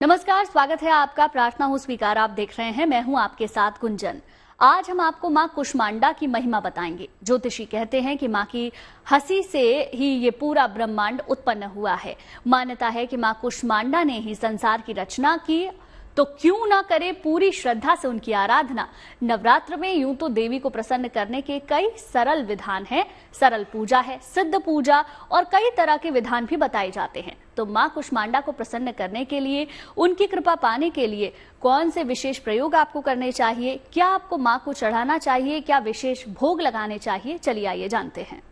नमस्कार, स्वागत है आपका। प्रार्थना हो स्वीकार आप देख रहे हैं। मैं हूं आपके साथ गुंजन। आज हम आपको मां कुष्मांडा की महिमा बताएंगे। ज्योतिषी कहते हैं कि मां की हंसी से ही ये पूरा ब्रह्मांड उत्पन्न हुआ है। मान्यता है कि मां कुष्मांडा ने ही संसार की रचना की, तो क्यों ना करे पूरी श्रद्धा से उनकी आराधना। नवरात्र में यूं तो देवी को प्रसन्न करने के कई सरल विधान हैं। सरल पूजा है, सिद्ध पूजा और कई तरह के विधान भी बताए जाते हैं। तो मां कुष्मांडा को प्रसन्न करने के लिए, उनकी कृपा पाने के लिए कौन से विशेष प्रयोग आपको करने चाहिए, क्या आपको मां को चढ़ाना चाहिए, क्या विशेष भोग लगाने चाहिए, चलिए आइए जानते हैं।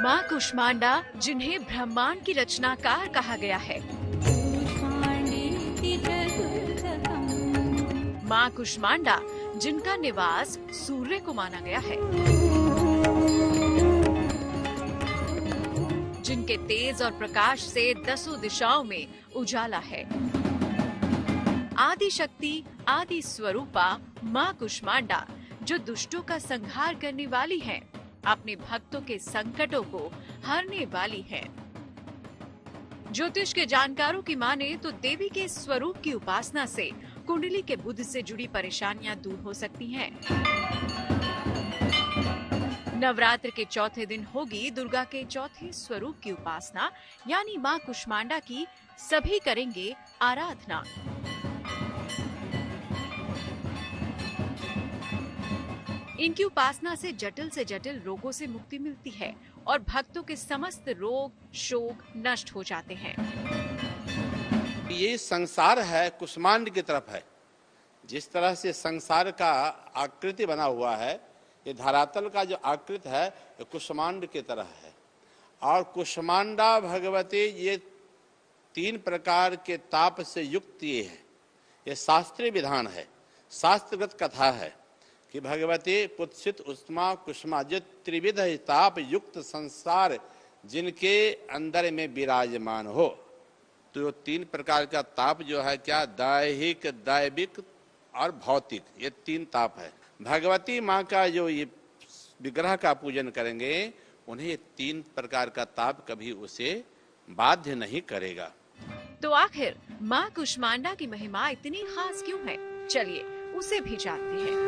मां कुष्मांडा, जिन्हें ब्रह्मांड की रचनाकार कहा गया है। मां कुष्मांडा, जिनका निवास सूर्य को माना गया है, जिनके तेज और प्रकाश से दसों दिशाओं में उजाला है। आदि शक्ति, आदि स्वरूपा मां कुष्मांडा, जो दुष्टों का संहार करने वाली हैं, अपने भक्तों के संकटों को हरने वाली है। ज्योतिष के जानकारों की माने तो देवी के स्वरूप की उपासना से कुंडली के बुध से जुड़ी परेशानियां दूर हो सकती हैं। नवरात्र के चौथे दिन होगी दुर्गा के चौथे स्वरूप की उपासना, यानी मां कुष्मांडा की। सभी करेंगे आराधना। इनकी उपासना से जटिल रोगों से मुक्ति मिलती है और भक्तों के समस्त रोग शोक नष्ट हो जाते हैं। ये संसार है, कुष्मांड की तरफ है। जिस तरह से संसार का आकृति बना हुआ है, ये धरातल का जो आकृति है ये कुष्मांड की तरह है। और कुष्मांडा भगवती ये 3 प्रकार के ताप से युक्त ये है। ये शास्त्रीय विधान है, शास्त्रगत कथा है कि भगवती कुत्सित उष्मा कुष्मा, जो त्रिविध ताप युक्त संसार जिनके अंदर में विराजमान हो। तो 3 प्रकार का ताप जो है क्या, दैहिक, दैविक और भौतिक, ये 3 ताप है। भगवती माँ का जो ये विग्रह का पूजन करेंगे, उन्हें ये 3 प्रकार का ताप कभी उसे बाध्य नहीं करेगा। तो आखिर माँ कुष्मांडा की महिमा इतनी खास क्यों है? चलिए उसे भी जानते हैं।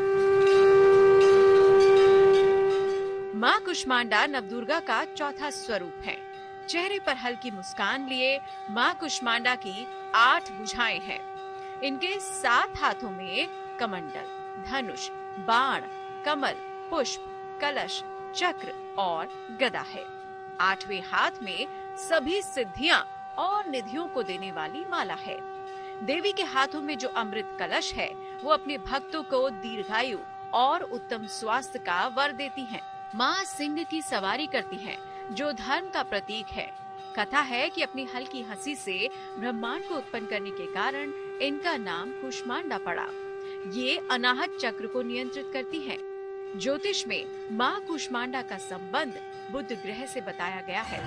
मां कुष्मांडा नवदुर्गा का चौथा स्वरूप है। चेहरे पर हल्की मुस्कान लिए मां कुष्मांडा की 8 भुजाएं हैं। इनके 7 हाथों में कमंडल, धनुष, बाण, कमल, पुष्प, कलश, चक्र और गदा है। 8वें हाथ में सभी सिद्धियां और निधियों को देने वाली माला है। देवी के हाथों में जो अमृत कलश है, वो अपने भक्तों को दीर्घायु और उत्तम स्वास्थ्य का वर देती हैं। माँ सिंह की सवारी करती हैं, जो धर्म का प्रतीक है। कथा है कि अपनी हल्की हंसी से ब्रह्मांड को उत्पन्न करने के कारण इनका नाम कुष्मांडा पड़ा। ये अनाहत चक्र को नियंत्रित करती हैं। ज्योतिष में माँ कुष्मांडा का संबंध बुध ग्रह से बताया गया है।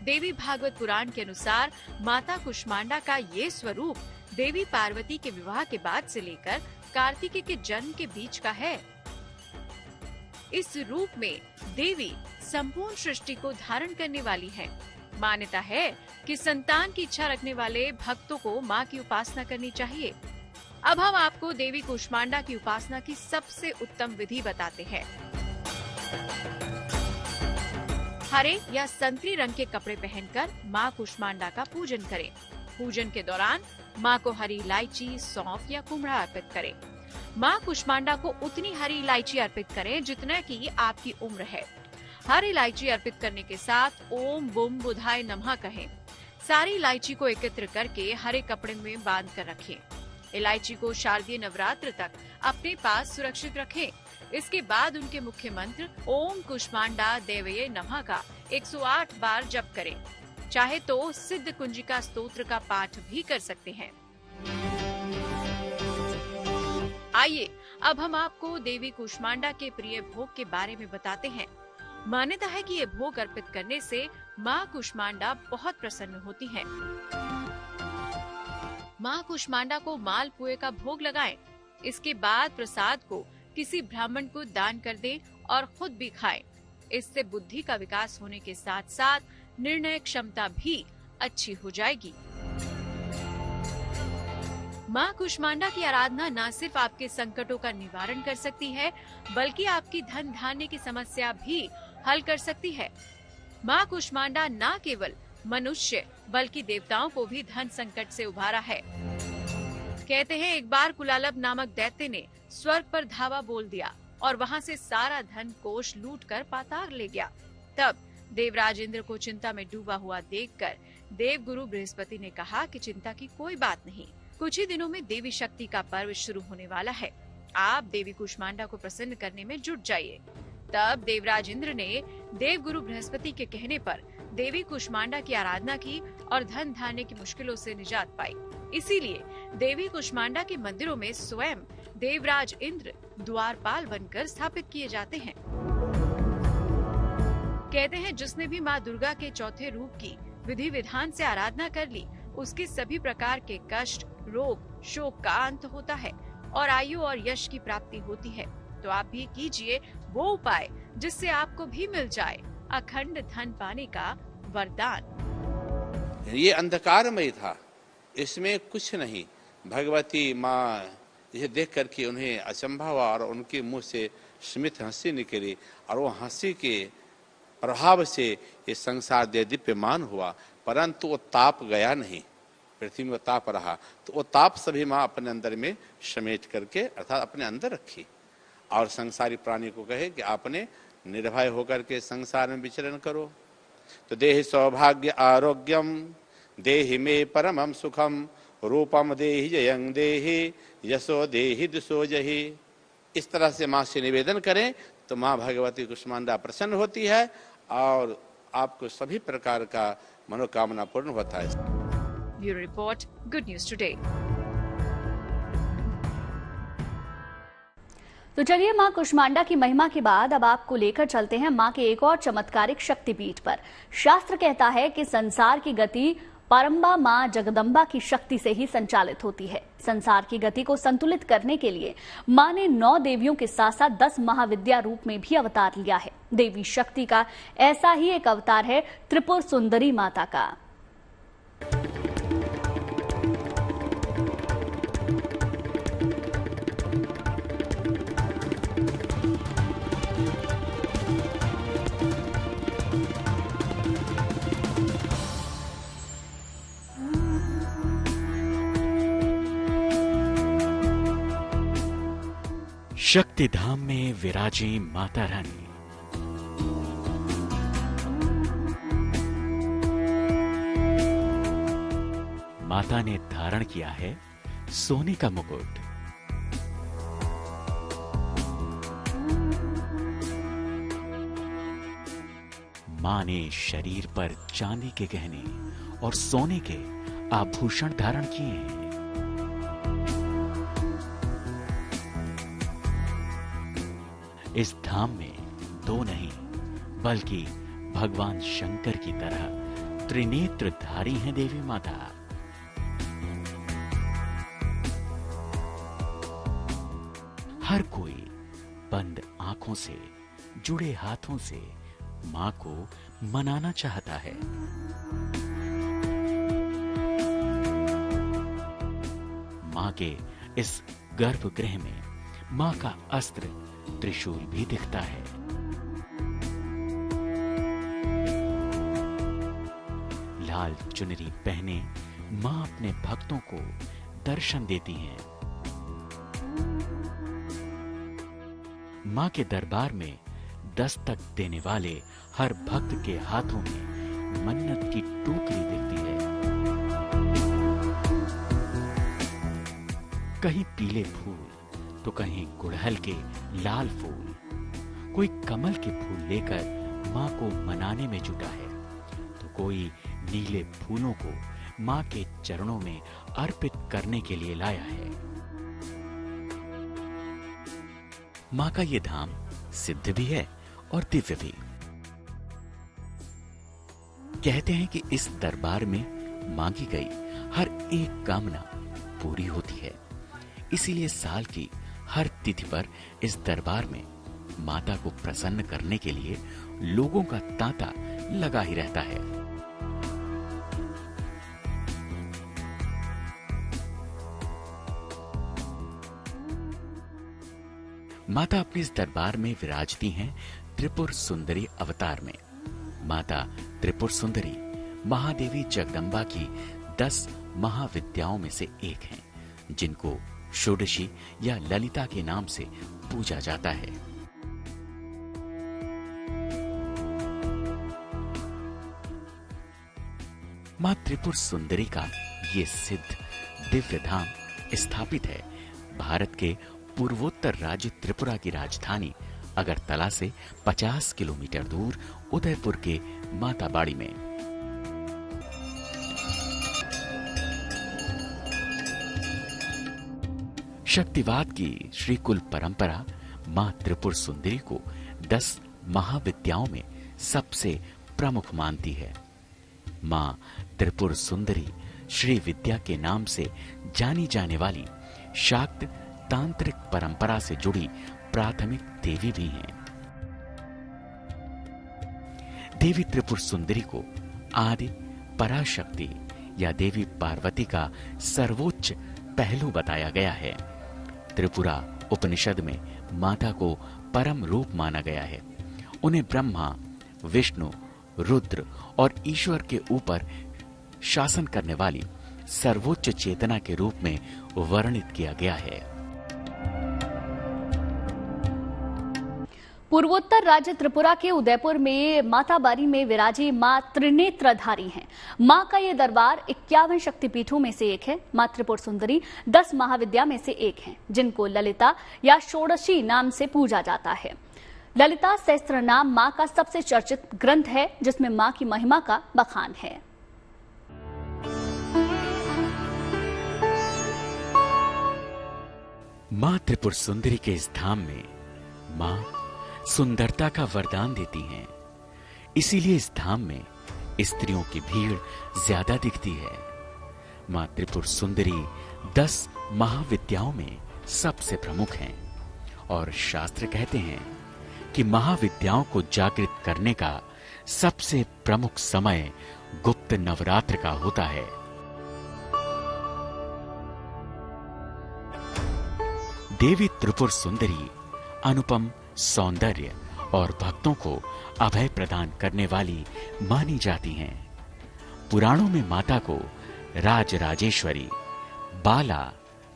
देवी भागवत पुराण के अनुसार माता कुष्मांडा का ये स्वरूप देवी पार्वती के विवाह के बाद से लेकर कार्तिकेय के जन्म के बीच का है। इस रूप में देवी संपूर्ण सृष्टि को धारण करने वाली है। मान्यता है कि संतान की इच्छा रखने वाले भक्तों को मां की उपासना करनी चाहिए। अब हम आपको देवी कुष्मांडा की उपासना की सबसे उत्तम विधि बताते हैं। हरे या संतरी रंग के कपड़े पहनकर मां कुष्मांडा का पूजन करें। पूजन के दौरान मां को हरी इलायची, सौंफ या कुम्हड़ा अर्पित करें। मां कुष्मांडा को उतनी हरी इलायची अर्पित करें जितना कि आपकी उम्र है। हरी इलायची अर्पित करने के साथ ओम बुम बुधाय नमः कहें। सारी इलायची को एकत्र करके हरे कपड़े में बांध कर रखें। इलायची को शारदीय नवरात्र तक अपने पास सुरक्षित रखें। इसके बाद उनके मुख्य मंत्र ओम कुष्मांडा देवये नमः का 108 बार जप करें। चाहे तो सिद्ध कुंजिका स्तोत्र का पाठ भी कर सकते हैं। आइए अब हम आपको देवी कुष्मांडा के प्रिय भोग के बारे में बताते हैं। मान्यता है कि ये भोग अर्पित करने से माँ कुष्मांडा बहुत प्रसन्न होती हैं। माँ कुष्मांडा को मालपुए का भोग लगाएं। इसके बाद प्रसाद को किसी ब्राह्मण को दान कर दें और खुद भी खाएं। इससे बुद्धि का विकास होने के साथ साथ निर्णय क्षमता भी अच्छी हो जाएगी। माँ कुष्मांडा की आराधना न सिर्फ आपके संकटों का निवारण कर सकती है, बल्कि आपकी धन धान्य की समस्या भी हल कर सकती है। माँ कुष्मांडा न केवल मनुष्य बल्कि देवताओं को भी धन संकट से उबारा है। कहते हैं एक बार कुलालब नामक दैत्य ने स्वर्ग पर धावा बोल दिया और वहाँ से सारा धन कोष लूटकर पाताल ले गया। तब देवराज इंद्र को चिंता में डूबा हुआ देखकर देवगुरु बृहस्पति ने कहा कि चिंता की कोई बात नहीं, कुछ ही दिनों में देवी शक्ति का पर्व शुरू होने वाला है। आप देवी कुष्मांडा को प्रसन्न करने में जुट जाइए। तब देवराज इंद्र ने देवगुरु बृहस्पति के कहने पर देवी कुष्मांडा की आराधना की और धन धान्य की मुश्किलों से निजात पाई। इसीलिए देवी कुष्मांडा के मंदिरों में स्वयं देवराज इंद्र द्वारपाल बनकर स्थापित किए जाते हैं। कहते हैं जिसने भी माँ दुर्गा के चौथे रूप की विधि विधान से आराधना कर ली, उसके सभी प्रकार के कष्ट, रोग, शोक का अंत होता है और आयु और यश की प्राप्ति होती है। तो आप भी कीजिए वो उपाय जिससे आपको भी मिल जाए अखंड धन पाने का वरदान। ये अंधकारमय था, इसमें कुछ नहीं। भगवती माँ ये देख करके उन्हें अचंभा हुआ और उनके मुंह से स्मित हंसी निकली और वो हंसी के प्रभाव से ये संसार दीप्यमान हुआ, परंतु वो ताप गया नहीं, पृथ्वी में ताप रहा। तो वो ताप सभी माँ अपने अंदर में समेट करके अर्थात अपने अंदर रखी और संसारी प्राणी को कहे कि आपने निर्भय होकर के संसार में विचरण करो। तो देहि सौभाग्य आरोग्यम देहि मे परमम सुखम रूपम देहि जयं देहि यशो देहि दुसो जहि। इस तरह से माँ से निवेदन करें तो माँ भगवती कुष्मांडा प्रसन्न होती है और आपको सभी प्रकार का मनोकामना पूर्ण होता है। Bureau report, good news today. तो चलिए मां कुष्मांडा की महिमा के बाद अब आपको लेकर चलते हैं मां के एक और चमत्कारिक शक्तिपीठ पर। शास्त्र कहता है कि संसार की गति परम्बा मां जगदम्बा की शक्ति से ही संचालित होती है। संसार की गति को संतुलित करने के लिए मां ने 9 देवियों के साथ साथ 10 महाविद्या रूप में भी अवतार लिया है। देवी शक्ति का ऐसा ही एक अवतार है त्रिपुर सुंदरी माता का। शक्ति धाम में विराजे माता रानी। माता ने धारण किया है सोने का मुकुट। मां ने शरीर पर चांदी के गहने और सोने के आभूषण धारण किए हैं। इस धाम में 2 नहीं बल्कि भगवान शंकर की तरह त्रिनेत्रधारी हैं देवी माता। हर कोई बंद आंखों से, जुड़े हाथों से मां को मनाना चाहता है। मां के इस गर्भगृह में मां का अस्त्र त्रिशूल भी दिखता है। लाल चुनरी पहने मां अपने भक्तों को दर्शन देती हैं। मां के दरबार में दस्तक देने वाले हर भक्त के हाथों में मन्नत की टोकरी दिखती है। कहीं पीले फूल तो कहीं गुड़हल के लाल फूल, कोई कमल के फूल लेकर मां को मनाने में जुटा है तो कोई नीले फूलों को मां के चरणों में अर्पित करने के लिए लाया है। मां का ये धाम सिद्ध भी है और दिव्य भी। कहते हैं कि इस दरबार में मांगी गई हर एक कामना पूरी होती है। इसीलिए साल की हर तिथि पर इस दरबार में माता को प्रसन्न करने के लिए लोगों का तांता लगा ही रहता है। माता अपने इस दरबार में विराजती हैं त्रिपुर सुंदरी अवतार में। माता त्रिपुर सुंदरी महादेवी जगदम्बा की 10 महाविद्याओं में से एक हैं, जिनको षोडशी या ललिता के नाम से पूजा जाता है। मां त्रिपुर सुंदरी का ये सिद्ध दिव्य धाम स्थापित है भारत के पूर्वोत्तर राज्य त्रिपुरा की राजधानी अगरतला से 50 किलोमीटर दूर उदयपुर के माताबाड़ी में। शक्तिवाद की श्रीकुल परंपरा मां त्रिपुर सुंदरी को 10 महाविद्याओं में सबसे प्रमुख मानती है। मां त्रिपुर सुंदरी श्री विद्या के नाम से जानी जाने वाली शाक्त तांत्रिक परंपरा से जुड़ी प्राथमिक देवी भी हैं। देवी त्रिपुर सुंदरी को आदि पराशक्ति या देवी पार्वती का सर्वोच्च पहलू बताया गया है। त्रिपुरा उपनिषद में माता को परम रूप माना गया है। उन्हें ब्रह्मा, विष्णु, रुद्र और ईश्वर के ऊपर शासन करने वाली सर्वोच्च चेतना के रूप में वर्णित किया गया है। पूर्वोत्तर राज्य त्रिपुरा के उदयपुर में माताबारी में विराजी मां त्रिनेत्रधारी हैं। मां का ये दरबार 51 शक्तिपीठों में से एक है। मां त्रिपुर सुंदरी 10 महाविद्या में से एक हैं, जिनको ललिता या षोडशी नाम से पूजा जाता है। ललिता सहस्त्र नाम मां का सबसे चर्चित ग्रंथ है, जिसमें मां की महिमा का बखान है। मां त्रिपुर सुंदरी के इस धाम में मां सुंदरता का वरदान देती हैं। इसीलिए इस धाम में स्त्रियों की भीड़ ज्यादा दिखती है। मां त्रिपुर सुंदरी 10 महाविद्याओं में सबसे प्रमुख हैं और शास्त्र कहते हैं कि महाविद्याओं को जागृत करने का सबसे प्रमुख समय गुप्त नवरात्र का होता है। देवी त्रिपुर सुंदरी अनुपम सौंदर्य और भक्तों को अभय प्रदान करने वाली मानी जाती हैं। पुराणों में माता को राजराजेश्वरी, बाला,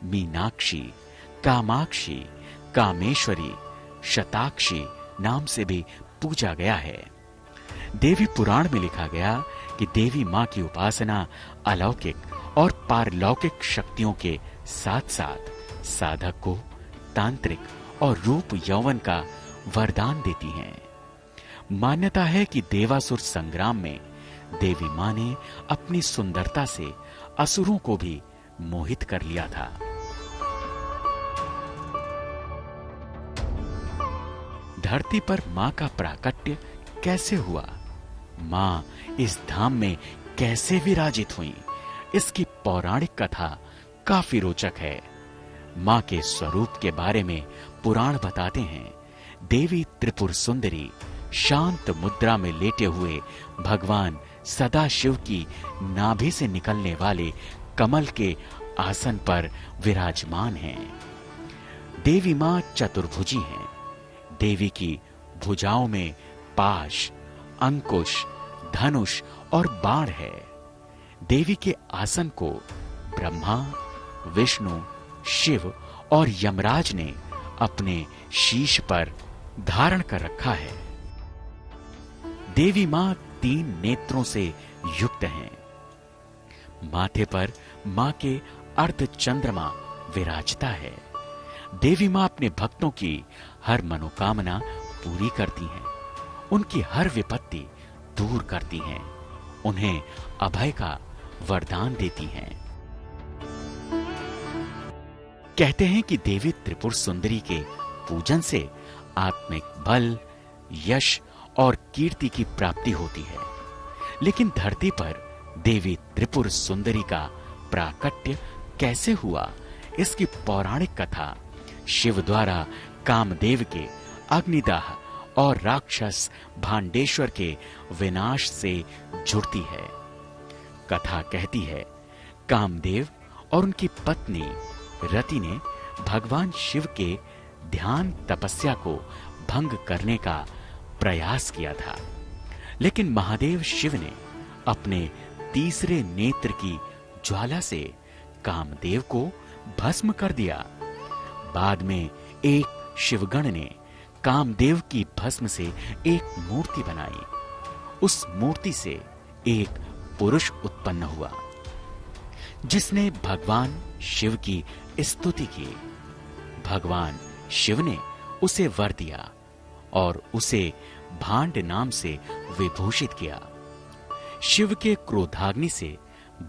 मीनाक्षी, कामाक्षी, कामेश्वरी, शताक्षी नाम से भी पूजा गया है। देवी पुराण में लिखा गया कि देवी मां की उपासना अलौकिक और पारलौकिक शक्तियों के साथ साथ साधक को तांत्रिक और रूप यौवन का वरदान देती हैं। मान्यता है कि देवासुर संग्राम में देवी मां ने अपनी सुंदरता से असुरों को भी मोहित कर लिया था। धरती पर मां का प्राकट्य कैसे हुआ, मां इस धाम में कैसे विराजित हुई, इसकी पौराणिक कथा काफी रोचक है। मां के स्वरूप के बारे में पुराण बताते हैं देवी त्रिपुर सुंदरी शांत मुद्रा में लेटे हुए भगवान सदाशिव की नाभि से निकलने वाले कमल के आसन पर विराजमान हैं। देवी मां चतुर्भुजी हैं। देवी की भुजाओं में पाश, अंकुश, धनुष और बाण है। देवी के आसन को ब्रह्मा, विष्णु, शिव और यमराज ने अपने शीश पर धारण कर रखा है। देवी मां 3 नेत्रों से युक्त हैं। माथे पर मां के अर्ध चंद्रमा विराजता है। देवी मां अपने भक्तों की हर मनोकामना पूरी करती हैं, उनकी हर विपत्ति दूर करती हैं, उन्हें अभय का वरदान देती हैं। कहते हैं कि देवी त्रिपुर सुंदरी के पूजन से आत्मिक बल, यश और कीर्ति की प्राप्ति होती है। लेकिन धरती पर देवी त्रिपुर सुंदरी का प्राकट्य कैसे हुआ, इसकी पौराणिक कथा शिव द्वारा कामदेव के अग्निदाह और राक्षस भांडेश्वर के विनाश से जुड़ती है। कथा कहती है, कामदेव और उनकी पत्नी रति ने भगवान शिव के ध्यान तपस्या को भंग करने का प्रयास किया था, लेकिन महादेव शिव ने अपने तीसरे नेत्र की ज्वाला से कामदेव को भस्म कर दिया। बाद में एक शिवगण ने कामदेव की भस्म से एक मूर्ति बनाई। उस मूर्ति से एक पुरुष उत्पन्न हुआ जिसने भगवान शिव की स्तुति की। भगवान शिव ने उसे वर दिया और उसे भांड नाम से विभूषित किया। शिव के क्रोधाग्नि से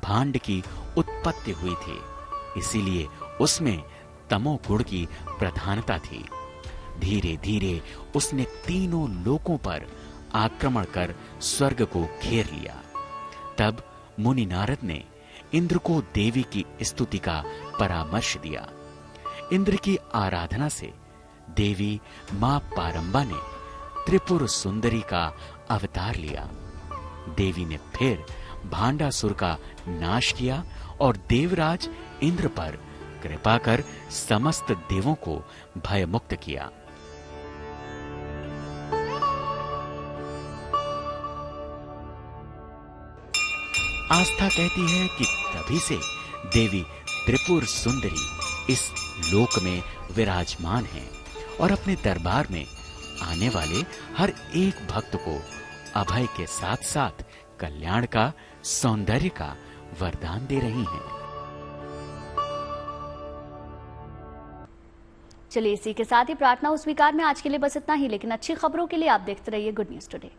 भांड की उत्पत्ति हुई थी, इसीलिए उसमें तमोगुण की प्रधानता थी। धीरे धीरे उसने तीनों लोकों पर आक्रमण कर स्वर्ग को घेर लिया। तब मुनि नारद ने इंद्र को देवी की स्तुति का परामर्श दिया। इंद्र की आराधना से देवी मां पारंबा ने त्रिपुर सुंदरी का अवतार लिया। देवी ने फिर भांडासुर का नाश किया और देवराज इंद्र पर कृपा कर समस्त देवों को भयमुक्त किया। आस्था कहती है कि तभी से देवी त्रिपुर सुंदरी इस लोक में विराजमान है और अपने दरबार में आने वाले हर एक भक्त को अभय के साथ साथ कल्याण का, सौंदर्य का वरदान दे रही हैं। चलिए इसी के साथ ही प्रार्थना स्वीकार में आज के लिए बस इतना ही, लेकिन अच्छी खबरों के लिए आप देखते रहिए गुड न्यूज टुडे।